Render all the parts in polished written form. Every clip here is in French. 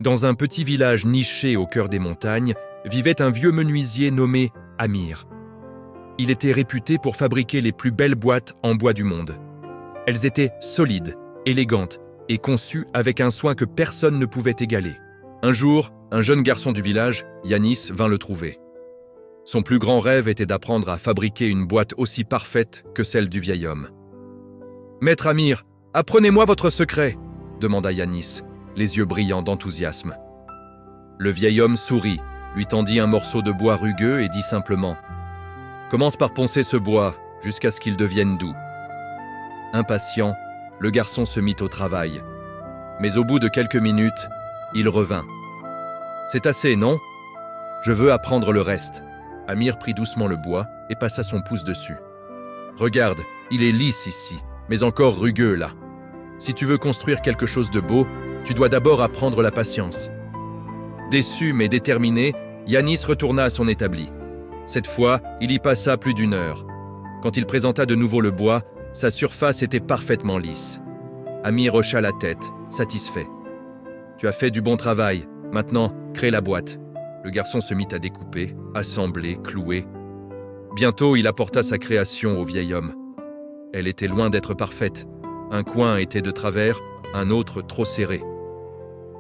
Dans un petit village niché au cœur des montagnes, vivait un vieux menuisier nommé Amir. Il était réputé pour fabriquer les plus belles boîtes en bois du monde. Elles étaient solides, élégantes et conçues avec un soin que personne ne pouvait égaler. Un jour, un jeune garçon du village, Yanis, vint le trouver. Son plus grand rêve était d'apprendre à fabriquer une boîte aussi parfaite que celle du vieil homme. « Maître Amir, apprenez-moi votre secret !» demanda Yanis, les yeux brillants d'enthousiasme. Le vieil homme sourit, lui tendit un morceau de bois rugueux et dit simplement « Commence par poncer ce bois jusqu'à ce qu'il devienne doux. » Impatient, le garçon se mit au travail. Mais au bout de quelques minutes, il revint. « C'est assez, non ? Je veux apprendre le reste. » Amir prit doucement le bois et passa son pouce dessus. « Regarde, il est lisse ici, mais encore rugueux là. Si tu veux construire quelque chose de beau, tu dois d'abord apprendre la patience. » Déçu mais déterminé, Yanis retourna à son établi. Cette fois, il y passa plus d'1 heure. Quand il présenta de nouveau le bois, sa surface était parfaitement lisse. Amir hocha la tête, satisfait. « Tu as fait du bon travail. Maintenant, crée la boîte. » Le garçon se mit à découper, assembler, clouer. Bientôt, il apporta sa création au vieil homme. Elle était loin d'être parfaite. Un coin était de travers, un autre trop serré.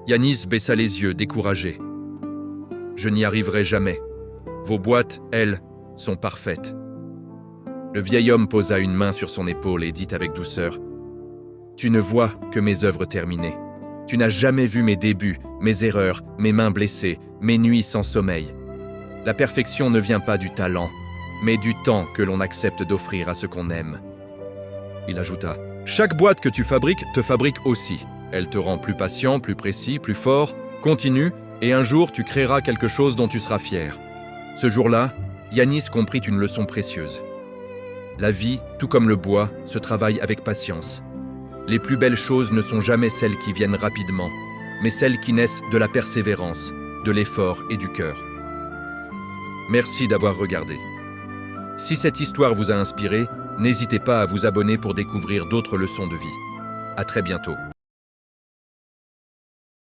Yanis baissa les yeux, découragé. « Je n'y arriverai jamais. Vos boîtes, elles, sont parfaites. » Le vieil homme posa une main sur son épaule et dit avec douceur « Tu ne vois que mes œuvres terminées. Tu n'as jamais vu mes débuts, mes erreurs, mes mains blessées, mes nuits sans sommeil. La perfection ne vient pas du talent, mais du temps que l'on accepte d'offrir à ce qu'on aime. » Il ajouta « Chaque boîte que tu fabriques te fabrique aussi. Elle te rend plus patient, plus précis, plus fort. Continue, et un jour tu créeras quelque chose dont tu seras fier. » Ce jour-là, Yanis comprit une leçon précieuse. La vie, tout comme le bois, se travaille avec patience. Les plus belles choses ne sont jamais celles qui viennent rapidement, mais celles qui naissent de la persévérance, de l'effort et du cœur. Merci d'avoir regardé. Si cette histoire vous a inspiré, n'hésitez pas à vous abonner pour découvrir d'autres leçons de vie. À très bientôt.